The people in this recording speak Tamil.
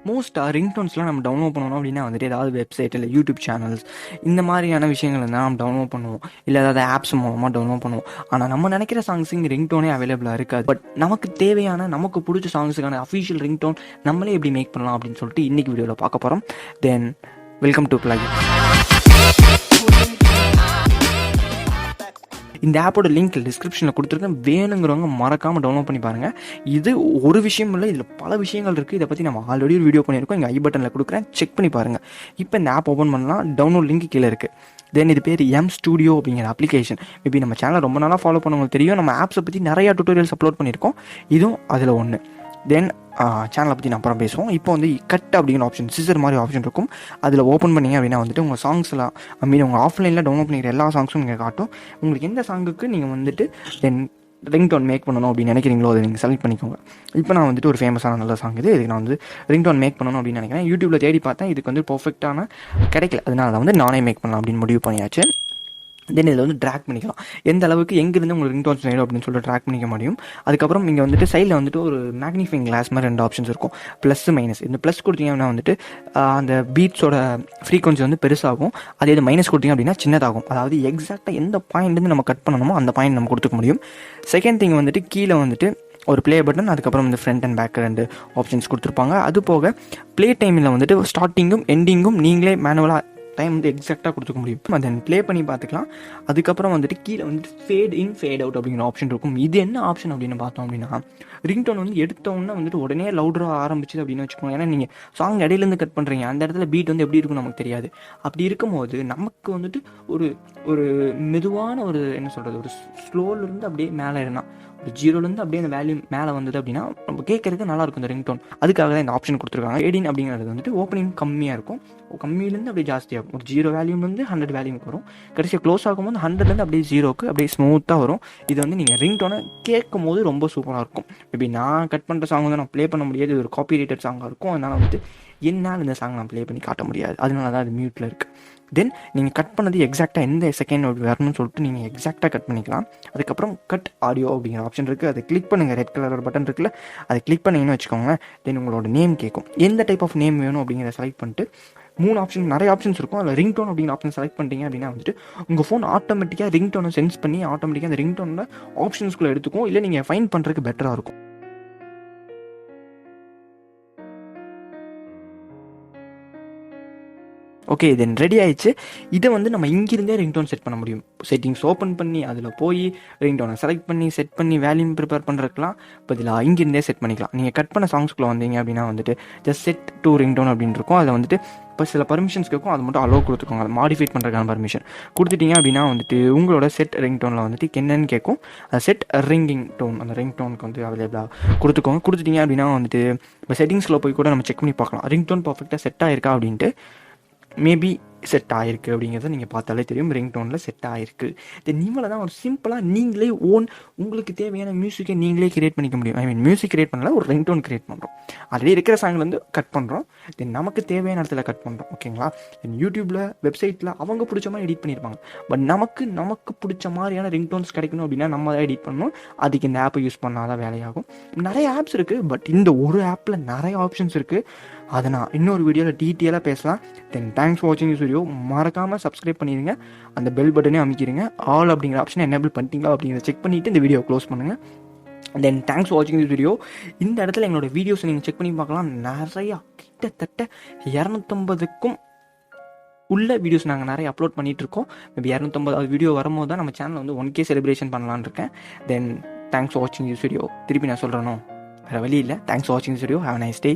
மோஸ்ட்டாக ரிங்டோன்ஸ்லாம் நம்ம டவுன்லோட் பண்ணணும் அப்படின்னா வந்துட்டு ஏதாவது வெப்சைட் இல்லை யூடியூப் சேனல்ஸ் இந்த மாதிரியான விஷயங்கள் இருந்தால் நம்ம டவுன்லோட் பண்ணுவோம், இல்லை ஏதாவது ஆப்ஸ் மூலமாக டவுன்லோட் பண்ணுவோம். ஆனால் நம்ம நினைக்கிற சாங்ஸ் இங்கே ரிங்டோனே அவைலபிளாக இருக்காது. பட் நமக்கு தேவையான நமக்கு பிடிச்ச சாங்ஸுக்கான அஃபிஷியல் ரிங்டோன் நம்மளே எப்படி மேக் பண்ணலாம் அப்படின்னு சொல்லிட்டு இன்றைக்கி வீடியோவில் பார்க்க போகிறோம். தென் வெல்கம் டு பிளக். இந்த ஆப்போட லிங்க் டிஸ்கிரிப்ஷனில் கொடுத்துருக்கேன், வேணுங்கிறவங்க மறக்காமல் டவுன்லோட் பண்ணி பாருங்கள். இது ஒரு விஷயம் இல்லை, இதில் பல விஷயங்கள் இருக்குது. இதை பற்றி நம்ம ஆல்ரெடி ஒரு வீடியோ பண்ணியிருக்கோம், இங்கே ஐ பட்டனில் கொடுக்குறேன், செக் பண்ணி பாருங்கள். இப்போ இந்த ஆப் ஓப்பன் பண்ணலாம், டவுன்லோட் லிங்க் கீழே இருக்குது. தென் இது பேர் Mstudio அப்படிங்கிற அப்ளிகேஷன். மேபி நம்ம சேனலை ரொம்ப நாளாக ஃபாலோ பண்ணவங்களுக்கு தெரியும், நம்ம ஆப்ஸை பற்றி நிறையா டுட்டோரியல்ஸ் அப்லோட் பண்ணியிருக்கோம், இதுவும் அதில் ஒன்று. தென் சேனலை பற்றி நான் அப்புறம் பேசுவோம். இப்போ வந்து கட் அப்படிங்கிற ஆப்ஷன், சிசர் மாதிரி ஆப்ஷன் இருக்கும், அதில் ஓப்பன் பண்ணிங்க அப்படின்னா வந்துட்டு உங்கள் சாங்ஸ்லாம் உங்கள் ஆஃப்லைனில் டவுன்லோட் பண்ணிக்கிற எல்லா சாங்ஸும் நீங்கள் காட்டும். உங்களுக்கு எந்த சாங்குக்கு நீங்கள் வந்துட்டு தென் ரிங்டோன் மேக் பண்ணணும் அப்படின்னு நினைக்கிறீங்களோ அதை நீங்கள் செலக்ட் பண்ணிக்கோங்க. இப்போ நான் வந்துட்டு ஒரு ஃபேமஸான நல்ல சாங் இதுக்கு நான் வந்து ரிங்டோன் மேக் பண்ணணும் அப்படின்னு நினைக்கிறேன். யூடியூப்பில் தேடி பார்த்தேன், இதுக்கு வந்து பர்ஃபெக்டான கிடைக்கல, அதனால வந்து நானே மேக் பண்ணலாம் அப்படின்னு முடிவு பண்ணியாச்சு. தென் இதில் வந்து ட்ராக் பண்ணிக்கலாம், எந்த அளவுக்கு எங்கேருந்து உங்களுக்கு ரிங்டோன்ஸ் வேணும் அப்படின்னு சொல்லிட்டு ட்ராக் பண்ணிக்க முடியும். அதுக்கப்புறம் இங்கே வந்துட்டு சைடில் வந்துட்டு ஒரு மேக்னிஃபைங் கிளாஸ் மாதிரி 2 ஆப்ஷன்ஸ் இருக்கும், ப்ளஸ் மைனஸ். இந்த ப்ளஸ் கொடுத்தீங்கன்னா வந்துட்டு அந்த பீட்ஸோட ஃப்ரீக்வன்சி வந்து பெருசாகும், அதே இது மைனஸ் கொடுத்தீங்க அப்படின்னா சின்னதாகும். அதாவது எக்ஸாக்டாக எந்த பாயிண்ட்லேருந்து நம்ம கட் பண்ணணுமோ அந்த பாயிண்ட் நம்ம கொடுத்துக்க முடியும். செகண்ட் திங் வந்துட்டு கீழே வந்துட்டு ஒரு ப்ளே பட்டன், அதுக்கப்புறம் வந்து ஃப்ரண்ட் அண்ட் பேக் 2 ஆப்ஷன்ஸ் கொடுத்துருப்பாங்க. அது போக ப்ளே டைமில் வந்துட்டு ஸ்டார்டிங்கும் எண்டிங்கும் நீங்களே மேனுவலாக டைம் வந்து எக்ஸாக்டாக கொடுத்துக்க முடியும். அதை ப்ளே பண்ணி பார்த்துக்கலாம். அதுக்கப்புறம் வந்துட்டு கீழே வந்துட்டு ஃபேட் இன் ஃபேட் அவுட் அப்படிங்கிற ஆப்ஷன் இருக்கும். இது என்ன ஆப்ஷன் அப்படின்னு பார்த்தோம் அப்படின்னா, ரிங்டோன் வந்து எடுத்தோன்னே வந்துட்டு உடனே லவுடராக ஆரம்பிச்சுது அப்படின்னு வச்சுக்கோங்க. ஏன்னா நீங்கள் சாங் இடையிலேருந்து கட் பண்ணுறீங்க, அந்த இடத்துல பீட் வந்து எப்படி இருக்கும் நமக்கு தெரியாது. அப்படி இருக்கும்போது நமக்கு வந்துட்டு ஒரு ஒரு மெதுவான ஒரு என்ன சொல்கிறது, ஒரு ஸ்லோலேருந்து அப்படியே மேலே ஏறினா, ஒரு 0லேருந்து அப்படியே அந்த வேல்யூ மேலே வந்தது அப்படின்னா நம்ம கேட்கறதுக்கு நல்லாயிருக்கும் இந்த ரிங்டோன். அதுக்காக தான் இந்த ஆப்ஷன் கொடுத்துருக்காங்க. ஏடின் அப்படிங்கிறது வந்துட்டு ஓப்பனிங் கம்மியாக இருக்கும், கம்மியிலேருந்து அப்படியே ஜாஸ்தியாகும். ஒரு 0 வேல்யூலேருந்து 100 வேல்யூக்கு வரும், கடைசியாக க்ளோஸ் ஆகும்போது 100லேருந்து அப்படியே 0க்கு அப்படியே ஸ்மூத்தாக வரும். இது வந்து நீங்கள் ரிங்டோனை கேட்கும் போது ரொம்ப சூப்பராக இருக்கும். மேபி நான் கட் பண்ணுற சாங் வந்து நான் ப்ளே பண்ண முடியாது, இது ஒரு காப்பிரைட்டட் சாங்காக இருக்கும், அதனால் வந்துட்டு என்னால் இந்த சாங் நான் ப்ளே பண்ணி காட்ட முடியாது, அதனால தான் அது மியூட்டில் இருக்குது. தென் நீங்கள் கட் பண்ணது எக்ஸாக்டாக எந்த செகண்ட் வரணும்னு சொல்லிட்டு நீங்கள் எக்ஸாக்டாக கட் பண்ணிக்கலாம். அதுக்கப்புறம் கட் ஆடியோ அப்படிங்கிற ஆப்ஷன் இருக்குது, அதை கிளிக் பண்ணுங்கள். ரெட் கலர் ஒரு பட்டன் இருக்குல்ல, அதை கிளிக் பண்ணிங்கன்னு வச்சுக்கோங்க. தென் உங்களோட நேம் கேட்கும், எந்த டைப் ஆஃப் நேம் வேணும் அப்படிங்கிறத செலக்ட் பண்ணிட்டு 3 ஆப்ஷன், நிறைய ஆப்ஷன்ஸ் இருக்கும், அதில் ரிங்டோன் அப்படிங்கிற ஆப்ஷன் செலக்ட் பண்ணிட்டீங்க அப்படின்னா வந்துட்டு உங்கள் ஃபோன் ஆட்டோமேட்டிக்காக ரிங்டோனை சென்ஸ் பண்ணி ஆட்டோமேட்டிக்காக அந்த ரிங்டோனில் ஆப்ஷன்ஸ்குள்ளே எடுத்துக்கும், இல்லை நீங்கள் ஃபைண்ட் பண்ணுறதுக்கு பெட்டராக இருக்கும். ஓகே, தென் ரெடி ஆயிடுச்சு. இதை வந்து நம்ம இங்கிருந்தே ரிங்டோன் செட் பண்ண முடியும். செட்டிங்ஸ் ஓப்பன் பண்ணி அதில் போய் ரிங்டோனை செலக்ட் பண்ணி செட் பண்ணி வேல்யூம் ப்ரிப்பேர் பண்ணுறதுக்குலாம் இப்போ இதில் இங்கிருந்தே செட் பண்ணிக்கலாம். நீங்கள் கட் பண்ண சாங்ஸ்குள்ளே வந்தீங்க அப்படின்னா வந்துட்டு ஜஸ்ட் செட் டு ரிங்டோன் அப்படின்னு இருக்கும். அதில் வந்துட்டு இப்போ சில பர்மிஷன்ஸ் கேட்கும், அது மட்டும் அலோவ் கொடுத்துக்கோங்க. அதை மாடிஃபைட் பண்ணுறதுக்கான பர்மிஷன் கொடுத்துட்டீங்க அப்படின்னா வந்துட்டு உங்களோட செட் ரிங்டோனில் வந்துட்டு என்னன்னு கேட்கும். அதை செட் ரிங்கிங் டோன், அந்த ரிங்டோனுக்கு வந்து அவைலபிளாக கொடுத்துக்கோங்க. கொடுத்துட்டீங்க அப்படின்னா வந்துட்டு இப்போ செட்டிங்ஸில் போய் கூட நம்ம செக் பண்ணி பார்க்கலாம், ரிங்டோன் பர்ஃபெக்டாக செட் ஆகிருக்கா அப்படின்ட்டு. மேபி செட் ஆகிருக்கு அப்படிங்கிறத நீங்கள் பார்த்தாலே தெரியும், ரிங்டோனில் செட் ஆகிருக்கு. தென் நீங்கள தான் ஒரு சிம்பிளாக நீங்களே உங்களுக்கு தேவையான மியூசிக்கை நீங்களே கிரியேட் பண்ணிக்க முடியும். ஐ மீன் மியூசிக் கிரியேட் பண்ணல, ஒரு ரிங்டோன் கிரியேட் பண்ணுறோம். ஆல்ரெடி இருக்கிற சாங்லேருந்து கட் பண்ணுறோம், தென் நமக்கு தேவையான இடத்துல கட் பண்ணுறோம். ஓகேங்களா? தென் யூடியூப்பில் வெப்சைட்டில் அவங்க பிடிச்ச மாதிரி எடிட் பண்ணியிருப்பாங்க. பட் நமக்கு பிடிச்ச மாதிரியான ரிங்டோன்ஸ் கிடைக்கணும் அப்படின்னா நம்ம தான் எடிட் பண்ணணும். அதுக்கு இந்த ஆப்பை யூஸ் பண்ணால் தான் வேலையாகும். நிறைய ஆப்ஸ் இருக்குது, பட் இந்த ஒரு ஆப்பில் நிறைய ஆப்ஷன்ஸ் இருக்குது. அதை நான் இன்னொரு வீடியோவில் டீட்டெயிலாக பேசலாம். தென் தேங்க்ஸ் ஃபார் வாட்சிங் திஸ் வீடியோ. மறக்காமல் சப்ஸ்கிரைப் பண்ணிடுங்க, அந்த பெல் பட்டனே அமைக்கிறீங்க, ஆல் அப்படிங்கிற ஆப்ஷனை எனேபிள் பண்ணிட்டீங்களா அப்படிங்கிறத செக் பண்ணிவிட்டு இந்த வீடியோ க்ளோஸ் பண்ணுங்கள். தென் தேங்க்ஸ் ஃபார் வாட்சிங் திஸ் வீடியோ. இந்த இடத்துல எங்களோட வீடியோஸை நீங்கள் செக் பண்ணி பார்க்கலாம். நிறையா கிட்டத்தட்ட 250க்கும் உள்ள வீடியோஸ் நாங்கள் நிறைய அப்லோட் பண்ணிகிட்ருக்கோம். மேபி 250 வீடியோ வரும்போது தான் நம்ம சேனல் வந்து 1K செலிப்ரேஷன் பண்ணலான்னு இருக்கேன். தென் தேங்க்ஸ் ஃபார் வாட்சிங் திஸ் வீடியோ. திருப்பி நான் சொல்கிறேனோ வேறு வழி இல்லை. தேங்க்ஸ் ஃபார் வாட்சிங் this video. Have a nice day.